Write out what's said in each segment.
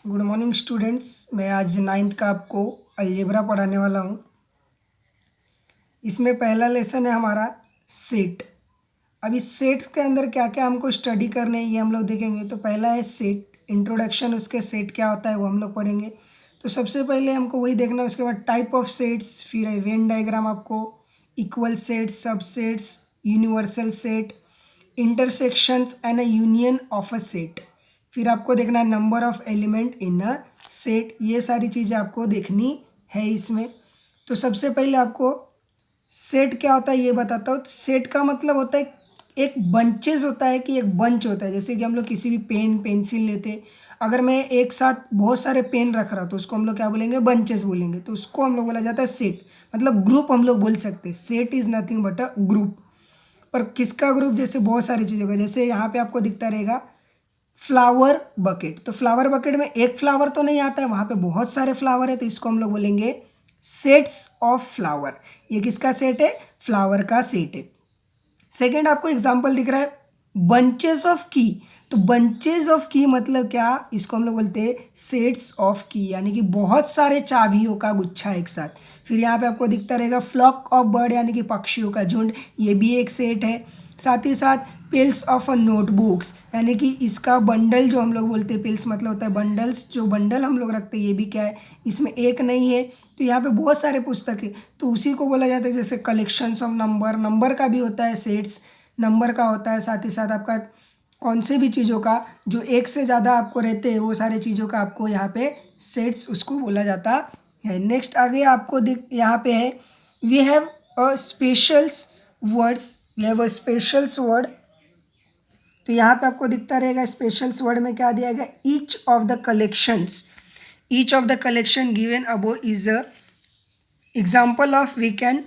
Good morning students. मैं आज ninth का आपको अलजेब्रा पढ़ाने वाला हूँ। इसमें पहला लेसन है हमारा सेट। अब इस सेट के अंदर क्या क्या हमको स्टडी करने हैं ये हम लोग देखेंगे। तो पहला है सेट, इंट्रोडक्शन, उसके सेट क्या होता है वो हम लोग पढ़ेंगे। तो सबसे पहले हमको वही देखना है। उसके बाद टाइप ऑफ सेट्स, फिर है वेन डायग्राम आपको, इक्वल सेट्स, सब sets, universal set, intersections and a union of a set. फिर आपको देखना है number of element in a set. ये सारी चीज़ें आपको देखनी है इसमें। तो सबसे पहले आपको सेट क्या होता है ये बताता हूँ। सेट का मतलब होता है एक बंचेस होता है कि एक बंच होता है। जैसे कि हम लोग किसी भी पेन पेंसिल लेते, अगर मैं एक साथ बहुत सारे पेन रख रहा तो उसको हम लोग क्या बोलेंगे, बंचेस बोलेंगे। तो उसको हम लोग बोला जाता है सेट, मतलब ग्रुप हम लोग बोल सकते हैं। Set is nothing but a group. पर किसका ग्रुप? जैसे बहुत सारी चीज़ों का, जैसे यहाँ पे आपको दिखता रहेगा फ्लावर बकेट। तो फ्लावर बकेट में एक फ्लावर तो नहीं आता है, वहाँ पे बहुत सारे फ्लावर है, तो इसको हम लोग बोलेंगे सेट्स ऑफ फ्लावर। ये किसका सेट है? फ्लावर का सेट है। सेकेंड आपको एग्जाम्पल दिख रहा है बंचेस ऑफ की। तो बंचेस ऑफ की मतलब क्या? इसको हम लोग बोलते हैं सेट्स ऑफ की, यानी कि बहुत सारे चाबियों का गुच्छा एक साथ। फिर यहाँ पे आपको दिखता रहेगा फ्लॉक ऑफ बर्ड, यानी कि पक्षियों का झुंड, ये भी एक सेट है। साथ ही साथ पिल्स ऑफ अ नोटबुक्स, यानी कि इसका बंडल जो हम लोग बोलते हैं, पिल्स मतलब होता है बंडल्स, जो बंडल हम लोग रखते हैं ये भी क्या है, इसमें एक नहीं है। तो यहाँ पे बहुत सारे पुस्तक है, तो उसी को बोला जाता है। जैसे कलेक्शंस ऑफ नंबर, नंबर का भी होता है सेट्स, नंबर का होता है। साथ ही साथ आपका कौन से भी चीज़ों का जो एक से ज़्यादा आपको रहते हैं, वो सारे चीज़ों का आपको यहाँ पे सेट्स उसको बोला जाता है। नेक्स्ट आगे आपको दिख यहाँ पे है we have a specials words, we have a specials word. तो यहाँ पे आपको दिखता रहेगा स्पेशल्स वर्ड में क्या दिया गया, each of the collections, each of the collection given above is a example of we can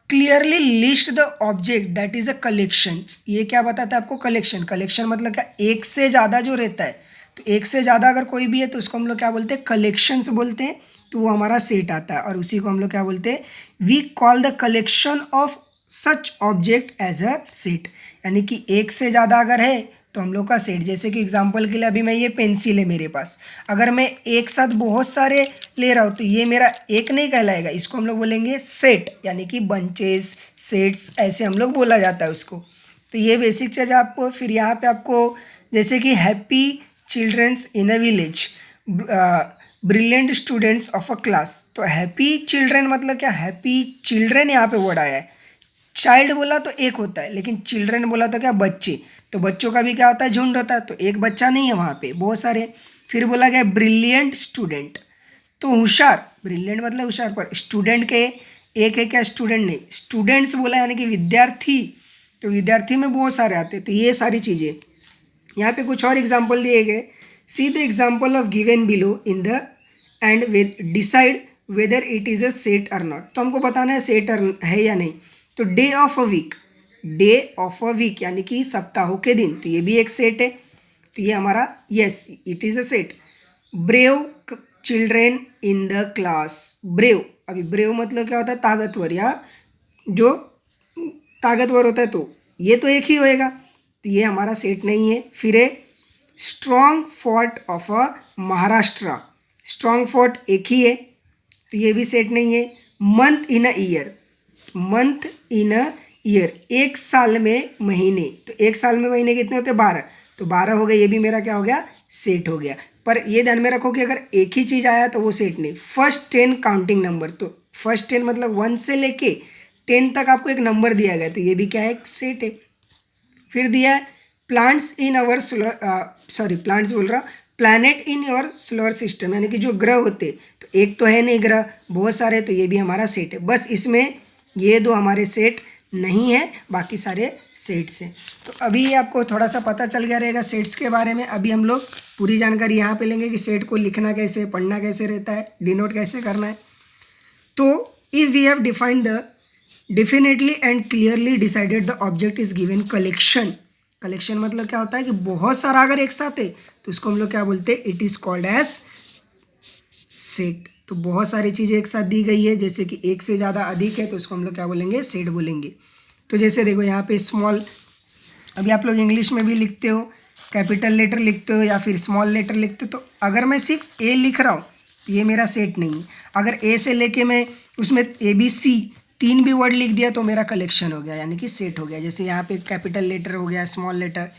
clearly list the object that is a collection. ये क्या बताता है आपको? कलेक्शन, कलेक्शन मतलब क्या? एक से ज़्यादा जो रहता है। तो एक से ज़्यादा अगर कोई भी है तो उसको हम लोग क्या बोलते हैं? कलेक्शंस बोलते हैं। तो वो हमारा सेट आता है, और उसी को हम लोग क्या बोलते हैं? We call the collection of such object as a set. यानी कि एक से ज़्यादा अगर है तो हम लोग का सेट। जैसे कि एग्जांपल के लिए अभी मैं ये पेंसिल है मेरे पास, अगर मैं एक साथ बहुत सारे ले रहा हूँ तो ये मेरा एक नहीं कहलाएगा, इसको हम लोग बोलेंगे सेट, यानी कि बंचेस, सेट्स, ऐसे हम लोग बोला जाता है उसको। तो ये बेसिक चीज़ आपको। फिर यहाँ पे आपको जैसे कि happy children's in a village, brilliant students of a class. तो हैप्पी चिल्ड्रन मतलब क्या? हैप्पी चिल्ड्रन यहाँ पे वर्ड आया है। चाइल्ड बोला तो एक होता है, लेकिन चिल्ड्रन बोला तो क्या? बच्चे। तो बच्चों का भी क्या होता है? झुंड होता है। तो एक बच्चा नहीं है वहाँ पे, बहुत सारे। फिर बोला गया ब्रिलियंट स्टूडेंट, तो होशियार, ब्रिलियंट मतलब होशियार, पर स्टूडेंट के एक है क्या? स्टूडेंट नहीं, स्टूडेंट्स बोला यानी कि विद्यार्थी। तो विद्यार्थी में बहुत सारे आते हैं। तो ये सारी चीज़ें यहाँ पे कुछ और एग्जाम्पल दिए गए। See the example of given below in the end with decide whether it is a set और नॉट। तो हमको बताना है सेट है या नहीं। तो day of a week, day of a week यानी कि सप्ताहों के दिन, तो ये भी एक सेट है। तो ये हमारा yes, it is a set. Brave children in the class, brave, अभी ब्रेव मतलब क्या होता है? ताकतवर, या जो ताकतवर होता है, तो ये तो एक ही होएगा। तो ये हमारा सेट नहीं है। फिर है strong fort of a Maharashtra, strong fort एक ही है, तो ये भी सेट नहीं है। Month in a year, month in a year, एक साल में महीने, तो एक साल में महीने कितने होते हैं? 12। तो 12 हो गए, ये भी मेरा क्या हो गया? सेट हो गया। पर ये ध्यान में रखो कि अगर एक ही चीज़ आया तो वो सेट नहीं। फर्स्ट 10 काउंटिंग नंबर, तो फर्स्ट 10 मतलब 1 से लेके 10 तक आपको एक नंबर दिया गया, तो ये भी क्या है? एक सेट है। फिर दिया है प्लांट्स इन अवर प्लांट्स बोल रहा, planet in your solar system, यानी कि जो ग्रह होते, तो एक तो है नहीं ग्रह, बहुत सारे, तो ये भी हमारा सेट है। बस इसमें ये दो हमारे सेट नहीं है, बाकी सारे सेट्स हैं। तो अभी आपको थोड़ा सा पता चल गया रहेगा सेट्स के बारे में। अभी हम लोग पूरी जानकारी यहाँ पे लेंगे कि सेट को लिखना कैसे, पढ़ना कैसे रहता है, डिनोट कैसे करना है। तो if we have defined the definitely and clearly decided the object is given collection. Collection मतलब क्या होता है कि बहुत सारा अगर एक साथ है तो उसको हम लोग क्या बोलते हैं? It is called as set. तो बहुत सारी चीज़ें एक साथ दी गई है, जैसे कि एक से ज़्यादा अधिक है तो उसको हम लोग क्या बोलेंगे? सेट बोलेंगे। तो जैसे देखो यहाँ पे स्मॉल, अभी आप लोग इंग्लिश में भी लिखते हो कैपिटल लेटर लिखते हो या फिर स्मॉल लेटर लिखते हो। तो अगर मैं सिर्फ ए लिख रहा हूँ तो ये मेरा सेट नहीं है। अगर ए से लेके मैं उसमें ABC 3 भी वर्ड लिख दिया तो मेरा कलेक्शन हो गया, यानी कि सेट हो गया। जैसे यहाँ पे कैपिटल लेटर हो गया, small letter.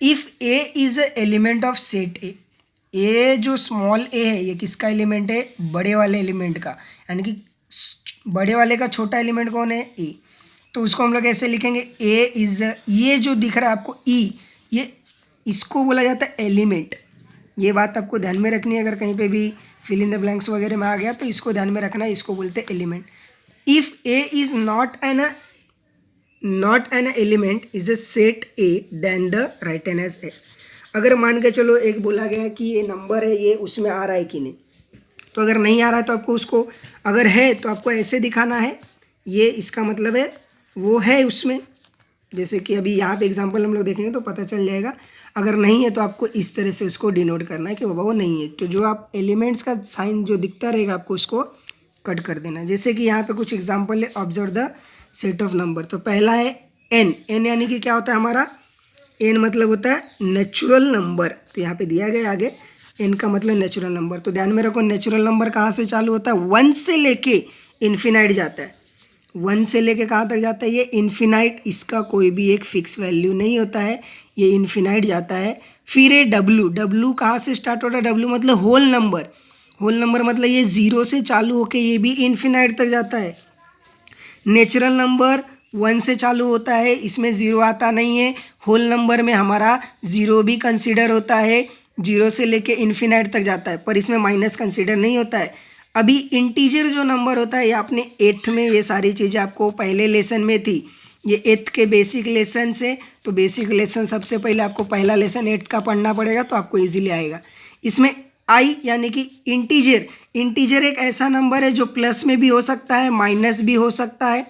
If A is a element of set A जो स्मॉल ए है ये किसका एलिमेंट है? बड़े वाले एलिमेंट का, यानी कि बड़े वाले का छोटा एलिमेंट कौन है? ए। तो उसको हम लोग ऐसे लिखेंगे, ए इज़, ये जो दिख रहा है आपको ई, ये इसको बोला जाता है एलिमेंट। ये बात आपको ध्यान में रखनी है, अगर कहीं पे भी फिल इन द ब्लैंक्स वगैरह में आ गया तो इसको ध्यान में रखना है, इसको बोलते हैं element. If A is not an element is a set A then the right an as S. अगर मान के चलो एक बोला गया कि ये नंबर है, ये उसमें आ रहा है कि नहीं, तो अगर नहीं आ रहा है तो आपको उसको, अगर है तो आपको ऐसे दिखाना है, ये इसका मतलब है वो है उसमें। जैसे कि अभी यहाँ पे एग्जांपल हम लोग देखेंगे तो पता चल जाएगा। अगर नहीं है तो आपको इस तरह से उसको डिनोट करना है कि बाबा वो नहीं है। तो जो आप एलिमेंट्स का साइन जो दिखता रहेगा आपको उसको कट कर देना। जैसे कि यहाँ पे कुछ एग्जांपल है, observe the set of number. तो पहला है एन यानी कि क्या होता है हमारा? एन मतलब होता है नेचुरल नंबर। तो यहाँ पे दिया गया आगे, एन का मतलब नेचुरल नंबर। तो ध्यान में रखो, नेचुरल नंबर कहाँ से चालू होता है? 1 से लेके इन्फिनाइट जाता है। 1 से लेके कहाँ तक जाता है? ये इन्फिनाइट, इसका कोई भी एक फिक्स वैल्यू नहीं होता है, ये इन्फिनाइट जाता है। फिर ये डब्लू कहाँ से स्टार्ट होता है? डब्लू मतलब होल नंबर। होल नंबर मतलब ये 0 से चालू होके ये भी इन्फिनाइट तक जाता है। नेचुरल नंबर 1 से चालू होता है, इसमें 0 आता नहीं है। होल नंबर में हमारा 0 भी कंसीडर होता है, 0 से लेके इन्फिनाइट तक जाता है, पर इसमें माइनस कंसीडर नहीं होता है। अभी इंटीजर जो नंबर होता है, ये आपने 8th में, ये सारी चीज़ें आपको पहले लेसन में थी, ये 8th के बेसिक लेसन से। तो बेसिक लेसन सबसे पहले आपको पहला लेसन 8th का पढ़ना पड़ेगा तो आपको ईजिली आएगा। इसमें आई यानी कि इंटीजर एक ऐसा नंबर है जो प्लस में भी हो सकता है, माइनस भी हो सकता है।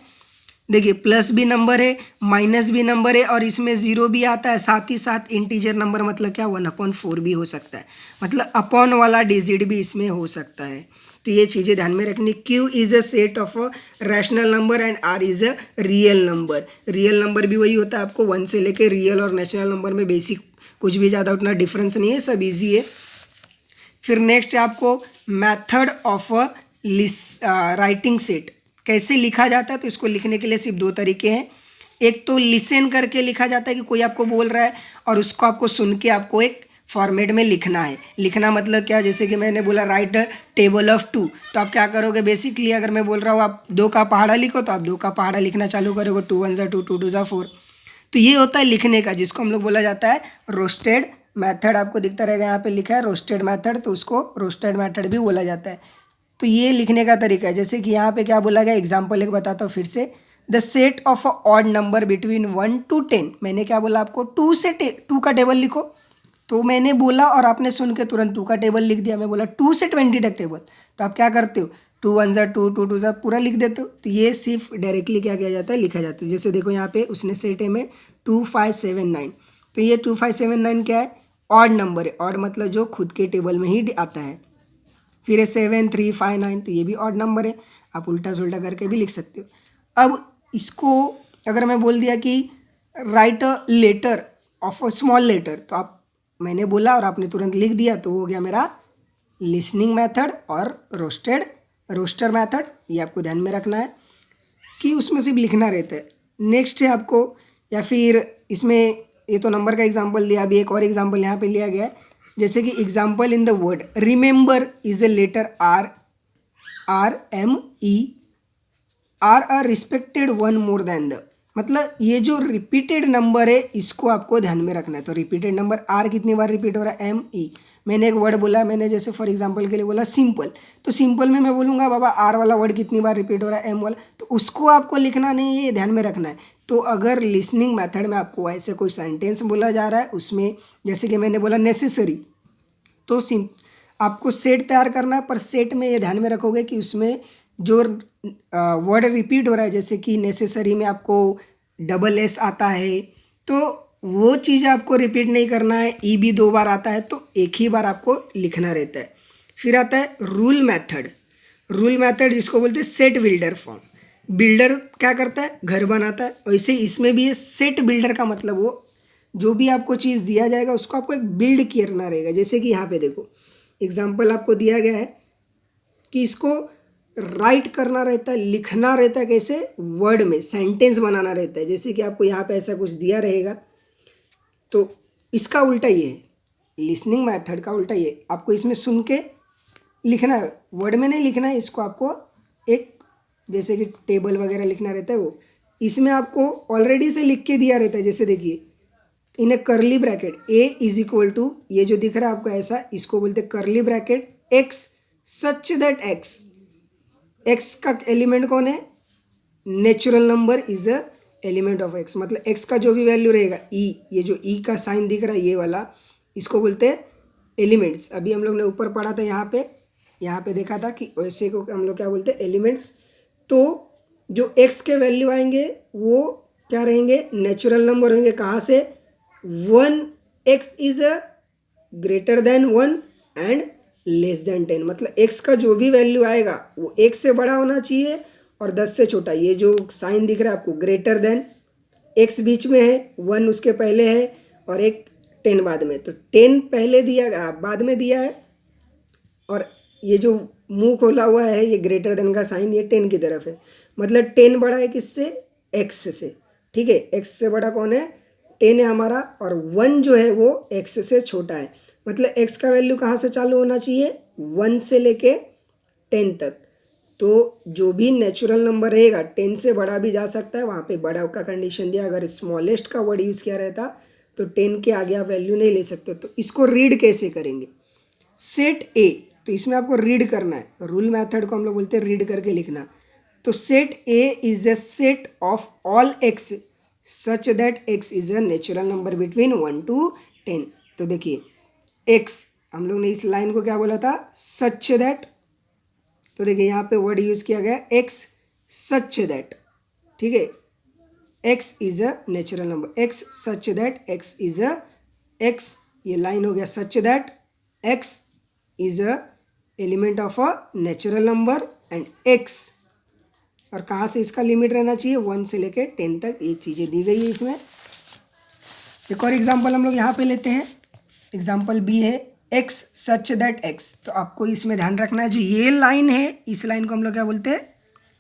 देखिए, प्लस भी नंबर है, माइनस भी नंबर है, और इसमें 0 भी आता है। साथ ही साथ इंटीजर नंबर मतलब क्या? 1/4 भी हो सकता है, मतलब अपॉन वाला डिजिट भी इसमें हो सकता है। तो ये चीज़ें ध्यान में रखनी। Q is a set of a rational number and R is a real number. Real number भी वही होता है, आपको 1 से लेके रियल और नेचुरल नंबर में बेसिक कुछ भी ज़्यादा उतना डिफरेंस नहीं है, सब ईजी है। फिर नेक्स्ट है आपको मेथड ऑफ राइटिंग सेट, कैसे लिखा जाता है। तो इसको लिखने के लिए सिर्फ 2 तरीके हैं। एक तो लिसन करके लिखा जाता है कि कोई आपको बोल रहा है और उसको आपको सुन के आपको एक फॉर्मेट में लिखना है। लिखना मतलब क्या? जैसे कि मैंने बोला राइट अ टेबल ऑफ 2, तो आप क्या करोगे? बेसिकली अगर मैं बोल रहा हूँ आप 2 का पहाड़ा लिखो, तो आप 2 का पहाड़ा लिखना चालू करोगे। 2 1 2, 2 2 4। तो ये होता है लिखने का, जिसको हम लोग बोला जाता है रोस्टेड मेथड। आपको दिखता रहेगा यहाँ पे लिखा है रोस्टेड मेथड, तो उसको रोस्टेड मेथड भी बोला जाता है। तो ये लिखने का तरीका है। जैसे कि यहाँ पे क्या बोला गया, एग्जाम्पल एक बताता हूँ फिर से। The set of a odd number between 1 to 10। मैंने क्या बोला आपको? 2 से 2 का टेबल लिखो। तो मैंने बोला और आपने सुन के तुरंत 2 का टेबल लिख दिया। मैं बोला 2 से 20 तक टेबल, तो आप क्या करते हो? 2 1 2, 2 2 पूरा लिख देते हो। तो ये सिर्फ डायरेक्टली क्या किया जाता है? लिखा जाता है। जैसे देखो यहाँ पे उसने सेट है में 2 5 7 9, तो ये 2 5 7 9 क्या है? ऑड नंबर है। ऑड मतलब जो खुद के टेबल में ही आता है। फिर 7 3 5 9, तो ये भी ऑड नंबर है। आप उल्टा सुल्टा करके भी लिख सकते हो। अब इसको अगर मैं बोल दिया कि right a letter of a small letter, तो आप, मैंने बोला और आपने तुरंत लिख दिया, तो हो गया मेरा लिसनिंग मेथड और रोस्टर मेथड। ये आपको ध्यान में रखना है कि उसमें सिर्फ लिखना रहता है। नेक्स्ट है आपको, या फिर इसमें ये तो नंबर का एग्जांपल दिया, अभी एक और एग्जांपल यहाँ पे लिया गया है। जैसे कि example in the word remember is a letter RME are a respected one more than the, मतलब ये जो रिपीटेड नंबर है इसको आपको ध्यान में रखना है। तो रिपीटेड नंबर R कितनी बार रिपीट हो रहा है? ME। मैंने एक वर्ड बोला, मैंने जैसे फॉर एग्जांपल के लिए बोला सिंपल, तो सिंपल में मैं बोलूँगा बाबा R वाला वर्ड कितनी बार रिपीट हो रहा है? M वाला, तो उसको आपको लिखना नहीं है, ये ध्यान में रखना है। तो अगर लिसनिंग मेथड में आपको ऐसे कोई सेंटेंस बोला जा रहा है, उसमें जैसे कि मैंने बोला नेसेसरी, तो आपको सेट तैयार करना है, पर सेट में ये ध्यान में रखोगे कि उसमें जो वर्ड रिपीट हो रहा है, जैसे कि नेसेसरी में आपको SS आता है, तो वो चीज़ आपको रिपीट नहीं करना है। ई भी 2 बार आता है, तो एक ही बार आपको लिखना रहता है। फिर आता है रूल मेथड जिसको बोलते हैं सेट बिल्डर फॉर्म। बिल्डर क्या करता है? घर बनाता है। वैसे इसमें भी ये सेट बिल्डर का मतलब वो जो भी आपको चीज़ दिया जाएगा उसको आपको एक बिल्ड करना रहेगा। जैसे कि यहाँ पे देखो एग्जाम्पल आपको दिया गया है कि इसको राइट करना रहता है, लिखना रहता है, कैसे वर्ड में सेंटेंस बनाना रहता है। जैसे कि आपको यहाँ पे ऐसा कुछ दिया रहेगा तो इसका उल्टा ये है, लिसनिंग मेथड का उल्टा ये, आपको इसमें सुन के लिखना है, वर्ड में नहीं लिखना है इसको। आपको एक जैसे कि टेबल वगैरह लिखना रहता है वो इसमें आपको ऑलरेडी से लिख के दिया रहता है। जैसे देखिए in A curly bracket A is equal to, ये जो दिख रहा है आपको ऐसा, इसको बोलते हैं करली bracket x such that x का एलिमेंट कौन है, natural number is a element of x. मतलब एक्स का जो भी वैल्यू रहेगा ई, ये जो ई का साइन दिख रहा है ये वाला, इसको बोलते हैं एलिमेंट्स। अभी हम लोग ने ऊपर पढ़ा था यहाँ पे देखा था कि वैसे को हम लोग क्या बोलते हैं, एलिमेंट्स। तो जो एक्स के वैल्यू आएंगे वो क्या रहेंगे, नेचुरल नंबर होंगे। कहाँ से, 1 x is a greater than 1 and less than 10। मतलब एक्स का जो भी वैल्यू आएगा वो 1 से बड़ा होना चाहिए और 10 से छोटा। ये जो साइन दिख रहा है आपको ग्रेटर देन, एक्स बीच में है, 1 उसके पहले है और एक 10 बाद में। तो 10 पहले दिया, बाद में दिया है, और ये जो मुंह खोला हुआ है ये ग्रेटर देन का साइन ये 10 की तरफ है। मतलब 10 बड़ा है किससे, एक्स से। ठीक है, एक्स से बड़ा कौन है, 10 है हमारा, और 1 जो है वो एक्स से छोटा है। मतलब एक्स का वैल्यू कहाँ से चालू होना चाहिए, 1 से लेके 10 तक। तो जो भी नेचुरल नंबर रहेगा 10 से बड़ा भी जा सकता है, वहाँ पे बड़ा का कंडीशन दिया। अगर स्मॉलेस्ट का वर्ड यूज़ किया रहता तो 10 के आगे आप वैल्यू नहीं ले सकते। तो इसको रीड कैसे करेंगे, सेट ए, तो इसमें आपको रीड करना है। रूल मेथड को हम लोग बोलते हैं रीड करके लिखना। तो set A is the set of all x such that x is a natural number between 1 to 10। तो देखिए एक्स, हम लोग ने इस लाइन को क्या बोला था, सच दैट। तो देखिए यहाँ पे वर्ड यूज किया गया एक्स सच दैट। ठीक है, x is a natural number, x such that x is a, x ये लाइन हो गया सच that x is a element of a natural number and x, और कहाँ से इसका लिमिट रहना चाहिए, 1 से लेके 10 तक। ये चीज़ें दी गई है इसमें। एक और एग्जांपल हम लोग यहाँ पे लेते हैं, एग्जांपल बी है एक्स सच दैट एक्स। तो आपको इसमें ध्यान रखना है जो ये लाइन है, इस लाइन को हम लोग क्या बोलते हैं,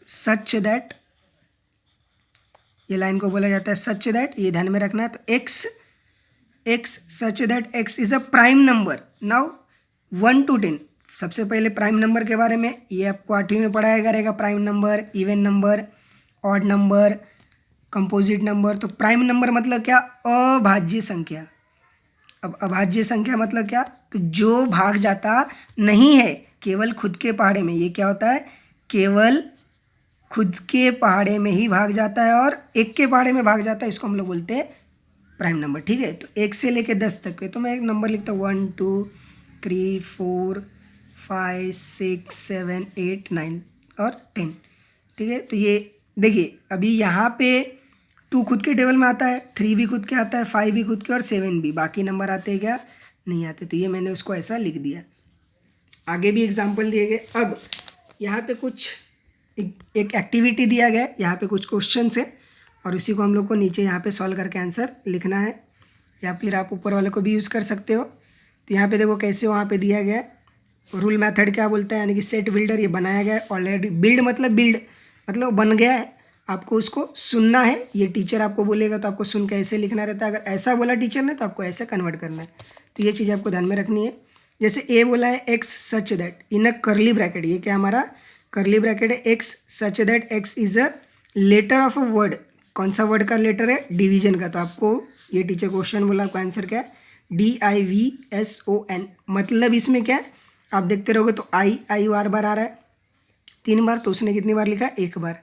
सच दैट। ये लाइन को बोला जाता है सच दैट, ये ध्यान में रखना है। तो x such that x is a prime number. Now 1 to 10, सबसे पहले प्राइम नंबर के बारे में, ये आपको 8वीं में पढ़ाया करेगा। Prime number, even number, odd number, composite number. तो प्राइम नंबर मतलब क्या, अभाज्य संख्या। अब अभाज्य संख्या मतलब क्या, तो जो भाग जाता नहीं है केवल खुद के पहाड़े में। ये क्या होता है, केवल खुद के पहाड़े में ही भाग जाता है और एक के पहाड़े में भाग जाता है, इसको हम लोग बोलते हैं प्राइम नंबर। ठीक है, तो 1 से लेके 10 तक के, तो मैं एक नंबर लिखता हूँ 1 2 3 4 5 6 7 8 9 और 10। ठीक है, तो ये देखिए अभी यहाँ पे 2 खुद के टेबल में आता है, 3 भी खुद के आता है, 5 भी खुद के और 7 भी। बाकी नंबर आते हैं क्या, नहीं आते। तो ये मैंने उसको ऐसा लिख दिया। आगे भी एग्जाम्पल दिए गए। अब यहाँ पे कुछ एक एक्टिविटी दिया गया है, यहाँ पे कुछ क्वेश्चंस है और उसी को हम लोग को नीचे यहाँ पे सॉल्व करके आंसर लिखना है, या फिर आप ऊपर वाले को भी यूज़ कर सकते हो। तो यहाँ पे देखो कैसे वहाँ पे दिया गया है। रूल मेथड क्या बोलता है, यानी कि सेट बिल्डर, ये बनाया गया है ऑलरेडी। बिल्ड मतलब बन गया है, आपको उसको सुनना है। ये टीचर आपको बोलेगा तो आपको सुन के ऐसे लिखना रहता है। अगर ऐसा बोला टीचर ने तो आपको ऐसे कन्वर्ट करना है। तो ये चीज़ आपको ध्यान में रखनी है। जैसे ए बोला है X such that in a curly bracket, ये क्या हमारा करली ब्रैकेट है, X such that x is a letter of a word. कौन सा वर्ड का लेटर है, डिवीजन का। तो आपको ये टीचर क्वेश्चन बोला, आपको आंसर क्या है, DIVSON। मतलब इसमें क्या है, आप देखते रहोगे तो आई बार बार आ रहा है 3 बार, तो उसने कितनी बार लिखा, 1 बार।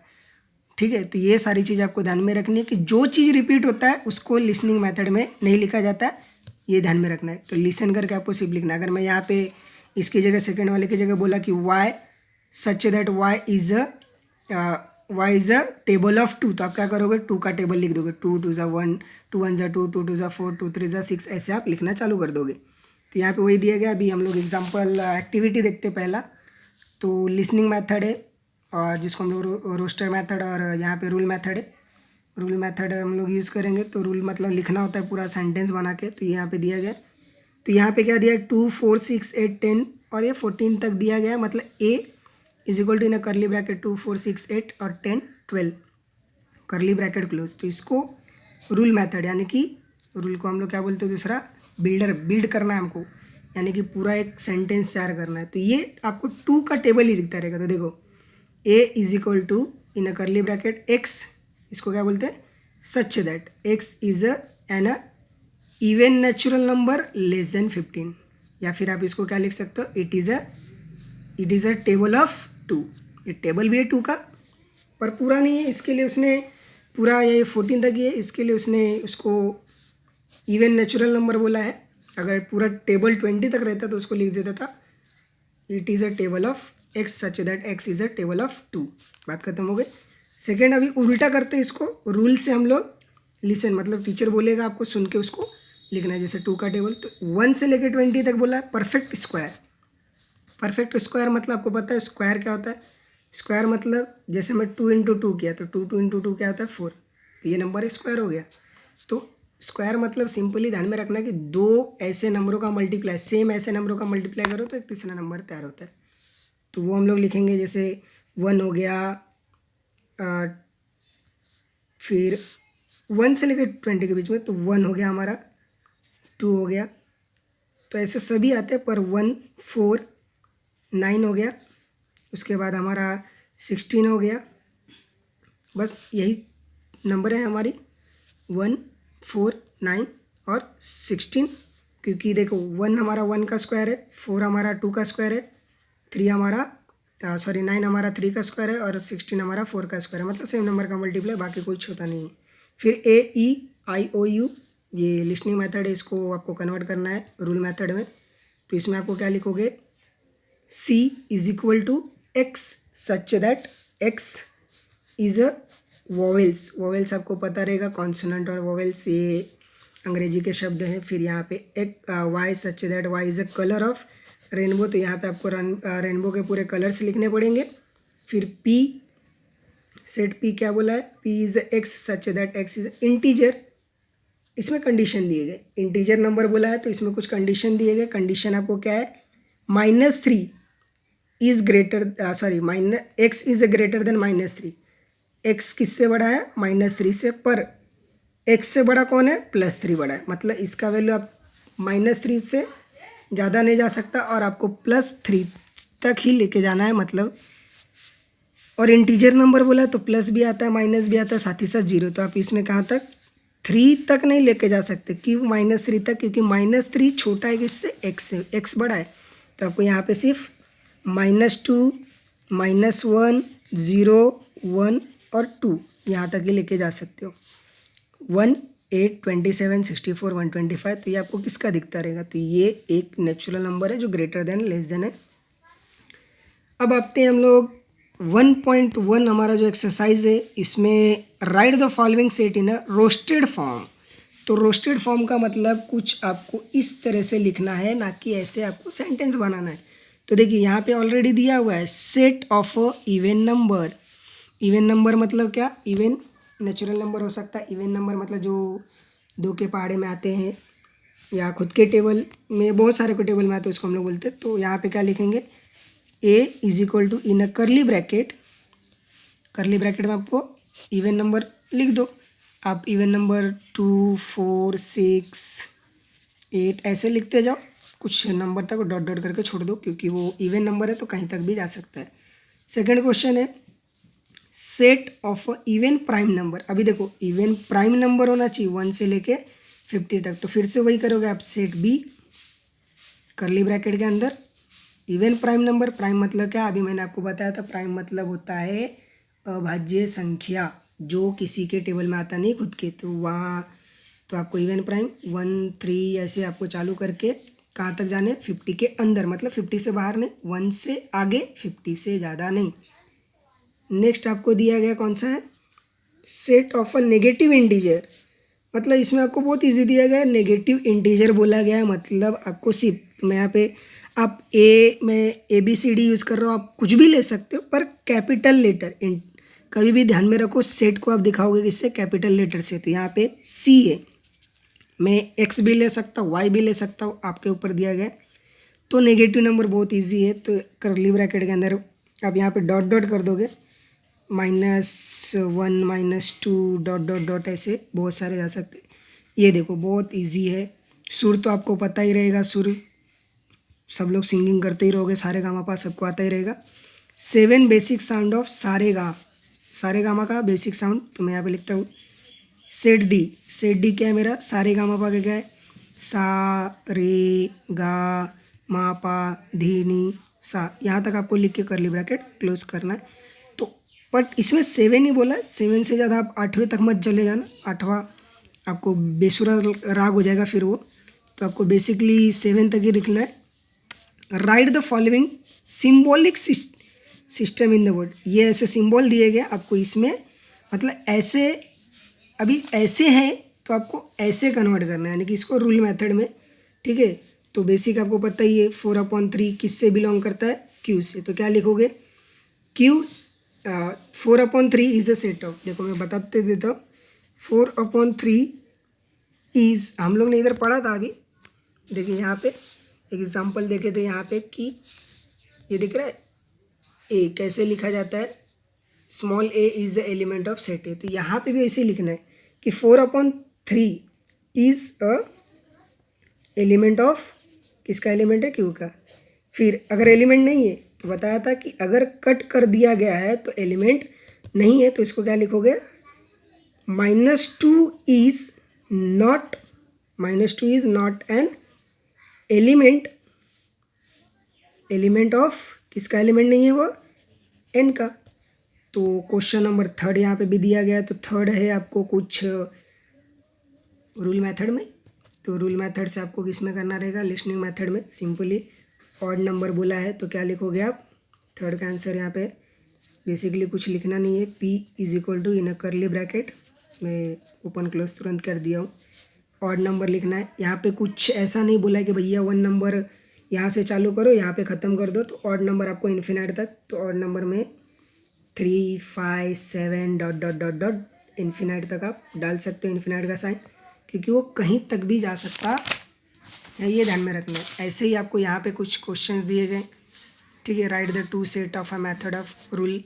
ठीक है, तो ये सारी चीज़ आपको ध्यान में रखनी है कि जो चीज़ रिपीट होता है उसको लिसनिंग मेथड में नहीं लिखा जाता है, ये ध्यान में रखना है। तो लिसन करके आपको सिर्फ लिखना है। अगर मैं यहाँ पे इसकी जगह सेकंड वाले की जगह बोला कि Y such that Y is a table of 2, तो आप क्या करोगे, 2 का टेबल लिख दोगे। 2 2 1, 2 1 2, 2 2 4, 2 3 6, ऐसे आप लिखना चालू कर दोगे। तो यहाँ पे वही दिया गया। अभी हम लोग एग्जाम्पल एक्टिविटी देखते पहला। तो लिसनिंग मेथड है और जिसको हम लोग रोस्टर मेथड और यहाँ पे रूल मेथड है। रूल मेथड हम लोग यूज़ करेंगे। तो रूल मतलब लिखना होता है पूरा सेंटेंस बना के। तो यहाँ पे दिया गया, तो यहाँ पे क्या दिया, 2 4 6 8 10 और ये 14 तक दिया गया। मतलब A is equal to in curly bracket 2 4 6 8 और 10 12 करली ब्रैकेट क्लोज। तो इसको रूल मेथड यानी कि रूल को हम लोग क्या बोलते हैं, दूसरा बिल्ड करना है हमको, यानी कि पूरा एक सेंटेंस तैयार करना है। तो ये आपको 2 का टेबल ही दिखता रहेगा। तो देखो A is equal to in curly bracket x, इसको क्या बोलते हैं, such that x is an even natural number less than 15, या फिर आप इसको क्या लिख सकते हो, it is a table of 2। ये टेबल भी है 2 का, पर पूरा नहीं है, इसके लिए उसने पूरा ये 14 तक ही है, इसके लिए उसने उसको इवन नेचुरल नंबर बोला है। अगर पूरा टेबल 20 तक रहता तो उसको लिख देता था it is a table of x such that X is a table of 2। बात खत्म हो गई। सेकेंड, अभी उल्टा करते हैं इसको। रूल से हम लोग लिसन, मतलब टीचर बोलेगा आपको सुन के उसको लिखना है। जैसे 2 का टेबल, तो 1 से लेकर 20 तक बोला है परफेक्ट स्क्वायर। परफेक्ट स्क्वायर मतलब आपको पता है स्क्वायर क्या होता है। स्क्वायर मतलब जैसे मैं 2 इंटू 2 किया तो 2 इंटू 2 क्या होता है 4, तो ये नंबर स्क्वायर हो गया। तो स्क्वायर मतलब सिंपली ध्यान में रखना कि 2 ऐसे नंबरों का मल्टीप्लाई, सेम ऐसे नंबरों का मल्टीप्लाई करो तो एक तीसरा नंबर तैयार होता है। तो वो हम लोग लिखेंगे, जैसे 1 हो गया, फिर 1 से लेकर 20 के बीच में, तो 1 हो गया हमारा, 2 हो गया, तो ऐसे सभी आते हैं। पर 1 4 9 हो गया, उसके बाद हमारा 16 हो गया। बस यही नंबर है हमारी 1 4 9 और 16। क्योंकि देखो 1 हमारा 1 का स्क्वायर है, 4 हमारा 2 का स्क्वायर है, 3 हमारा 9 हमारा 3 का स्क्वायर है और 16 हमारा 4 का स्क्वायर है। मतलब सेम नंबर का मल्टीप्लाई, बाकी कुछ होता नहीं है। फिर AEIOU ये लिस्निंग मेथड है, इसको आपको कन्वर्ट करना है रूल मेथड में। तो इसमें आपको क्या लिखोगे, C is equal to X such that X is a vowels. Vowels आपको पता रहेगा, कॉन्सोनेंट और वोवेल्स ये अंग्रेजी के शब्द हैं। फिर यहाँ पे एक Y such that Y is a colour of rainbow, तो यहाँ पे आपको रेनबो के पूरे कलर्स लिखने पड़ेंगे। फिर P सेट P क्या बोला है, P is x such that X is integer. इसमें कंडीशन दिए गए, इंटीजर नंबर बोला है तो इसमें कुछ कंडीशन दिए गए। कंडीशन आपको क्या है, -3 is greater sorry x is greater than -3। X किससे बड़ा है, -3 से, पर एक्स से बड़ा कौन है, +3 बड़ा है। मतलब इसका वैल्यू आप -3 से ज़्यादा नहीं जा सकता और आपको +3 तक ही लेके जाना है। मतलब और इंटीजर नंबर बोला है तो प्लस भी आता है माइनस भी आता है, साथ ही साथ 0। तो आप इसमें कहाँ तक, 3 तक नहीं लेके जा सकते। क्यों -3 तक, क्योंकि -3 छोटा है किससे, एक्स से, एक्स बड़ा है। तो आपको यहाँ पे सिर्फ -2 -1 0 1 और 2 यहाँ तक ही लेके जा सकते हो। 1 8 27 64 125, तो ये आपको किसका दिखता रहेगा, तो ये एक नेचुरल नंबर है जो ग्रेटर देन लेस देन है। अब आते हैं हम लोग 1.1 हमारा जो एक्सरसाइज है, इसमें right the following set in a roasted form. तो रोस्टेड फॉर्म का मतलब कुछ आपको इस तरह से लिखना है, ना कि ऐसे आपको सेंटेंस बनाना है। तो देखिए यहाँ पे ऑलरेडी दिया हुआ है set of a even number. Even number मतलब क्या, इवन नेचुरल नंबर हो सकता है। इवन नंबर मतलब जो 2 के पहाड़े में आते हैं या खुद के टेबल में, बहुत सारे को टेबल में आते हैं, उसको हम लोग बोलते हैं। तो यहाँ पे क्या लिखेंगे, A is equal to in a curly bracket में आपको इवन नंबर लिख दो। आप इवन नंबर 2 4 6 8 ऐसे लिखते जाओ, कुछ नंबर तक डॉट डॉट करके छोड़ दो, क्योंकि वो इवन नंबर है तो कहीं तक भी जा सकता है। सेकंड क्वेश्चन है set of even prime number. अभी देखो इवन प्राइम नंबर होना चाहिए 1 से लेके 50 तक। तो फिर से वही करोगे आप, सेट B करली ब्रैकेट के अंदर इवन प्राइम नंबर। प्राइम मतलब क्या, अभी मैंने आपको बताया था, प्राइम मतलब होता है अभाज्य संख्या, जो किसी के टेबल में आता नहीं खुद के। तो वहाँ तो आपको इवन प्राइम 1 3 ऐसे आपको चालू करके कहाँ तक जाने, 50 के अंदर, मतलब 50 से बाहर नहीं, 1 से आगे 50 से ज़्यादा नहीं। नेक्स्ट आपको दिया गया कौन सा है, set of a negative integer. मतलब इसमें आपको बहुत इजी दिया गया है, नेगेटिव इंटीजर बोला गया है। मतलब आपको सिर्फ, मैं यहाँ पे आप मैं ABCD यूज़ कर रहा हूँ, आप कुछ भी ले सकते हो, पर कैपिटल लेटर कभी भी ध्यान में रखो सेट को आप दिखाओगे किससे, कैपिटल लेटर से। तो यहाँ पे सी है, मैं एक्स भी ले सकता हूँ, वाई भी ले सकता हूँ, आपके ऊपर दिया गया है। तो नेगेटिव नंबर बहुत इजी है, तो कर्ली ब्रैकेट के अंदर आप यहाँ पे डॉट डॉट कर दोगे, -1 -2 डॉट डॉट डॉट, ऐसे बहुत सारे जा सकते हैं। ये देखो बहुत इजी है। सुर तो आपको पता ही रहेगा, सुर सब लोग सिंगिंग करते ही रहोगे, सारे गामा पा सबको आता ही रहेगा। 7 बेसिक साउंड ऑफ सारे गामा का बेसिक साउंड, तो मैं यहाँ पे लिखता हूँ सेट डी क्या है मेरा, सारे गामा पा का क्या है, सा रे गा मा पा धी नी सा, यहाँ तक आपको लिख के कर्ली ब्रैकेट क्लोज करना है। तो बट इसमें 7 ही बोला है, 7 से ज़्यादा आप 8वें तक मत चले जाना, 8वां आपको बेसुरा राग हो जाएगा फिर वो। तो आपको बेसिकली 7 तक ही लिखना है। Right the following symbolic system in the word, ये ऐसे सिंबल दिए गए आपको इसमें, मतलब ऐसे अभी ऐसे हैं तो आपको ऐसे कन्वर्ट करना है, यानी कि इसको रूल मेथड में, ठीक है। तो बेसिक आपको पता ही है 4/3 किससे बिलोंग करता है, क्यू से। तो क्या लिखोगे, Q 4/3 is a set of, देखो मैं बताते देता हूँ, 4/3 इज, हम लोग ने इधर पढ़ा था अभी, देखिए यहाँ पे एग्जाम्पल देखे थे यहाँ पे कि ये दिख रहा है ए कैसे लिखा जाता है, small A is the element of set ए। तो यहाँ पे भी ऐसे लिखना है कि 4/3 इज अ एलिमेंट ऑफ, किसका एलिमेंट है, क्यू का। फिर अगर एलिमेंट नहीं है तो बताया था कि अगर कट कर दिया गया है तो एलिमेंट नहीं है, तो इसको क्या लिखोगे, -2 is not an element of, किसका एलिमेंट नहीं है वो, एन का। तो क्वेश्चन नंबर 3 यहाँ पे भी दिया गया है, तो 3 है आपको कुछ रूल मेथड में। तो रूल मेथड से आपको किस में करना रहेगा, लिसनिंग मेथड में। सिंपली ऑड नंबर बोला है तो क्या लिखोगे आप, 3 का आंसर यहाँ पे बेसिकली कुछ लिखना नहीं है, P = इन कर्ली ब्रैकेट, मैं ओपन क्लोज तुरंत कर दिया हूँ। ऑड नंबर लिखना है, यहाँ पे कुछ ऐसा नहीं बोला है कि भैया 1 नंबर यहाँ से चालू करो यहाँ पे ख़त्म कर दो। तो ऑड नंबर आपको इन्फिनाइट तक, तो ऑड नंबर में 3 5 7 dot dot dot dot infinite तक आप डाल सकते हो, इन्फिनाइट का साइन, क्योंकि वो कहीं तक भी जा सकता है, ये ध्यान में रखना है। ऐसे ही आपको यहाँ पे कुछ क्वेश्चंस दिए गए, ठीक है। Right the 2 set of a method of rule,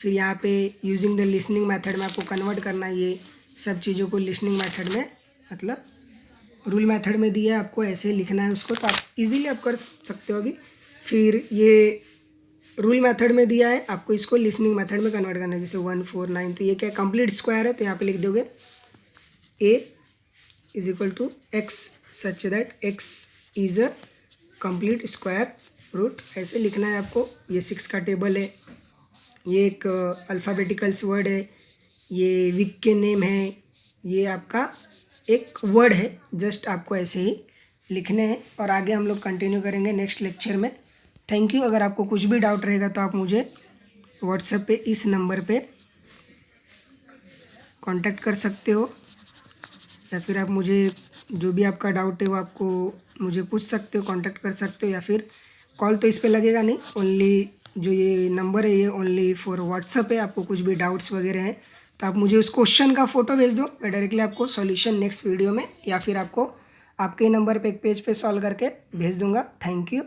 फिर यहाँ पे यूजिंग द लिसनिंग मेथड में आपको कन्वर्ट करना है ये सब चीज़ों को लिसनिंग मेथड में, मतलब रूल मेथड में दिया है आपको ऐसे लिखना है उसको, तो आप इजीली आप कर सकते हो अभी। फिर ये रूल मेथड में दिया है आपको इसको लिसनिंग मेथड में कन्वर्ट करना है, जैसे 1 4 9, तो ये क्या कंप्लीट स्क्वायर है, तो यहाँ पे लिख दोगे a = x such that x is a complete square root, ऐसे लिखना है आपको। ये 6 का टेबल है, ये एक अल्फ़ाबेटिकल्स वर्ड है, ये वीक के नेम है, ये आपका एक वर्ड है, जस्ट आपको ऐसे ही लिखने हैं। और आगे हम लोग कंटिन्यू करेंगे नेक्स्ट लेक्चर में। Thank you. अगर आपको कुछ भी डाउट रहेगा तो आप मुझे व्हाट्सएप पे इस नंबर पे कांटेक्ट कर सकते हो, या फिर आप मुझे जो भी आपका डाउट है वो आपको मुझे पूछ सकते हो, कांटेक्ट कर सकते हो, या फिर कॉल तो इस पे लगेगा नहीं, ओनली जो ये नंबर है ये ओनली फॉर व्हाट्सएप है। आपको कुछ भी डाउट्स वगैरह हैं तो आप मुझे उस क्वेश्चन का फ़ोटो भेज दो, मैं डायरेक्टली आपको सॉल्यूशन नेक्स्ट वीडियो में या फिर आपको आपके नंबर पे एक पेज पे सॉल्व करके भेज दूंगा। Thank you.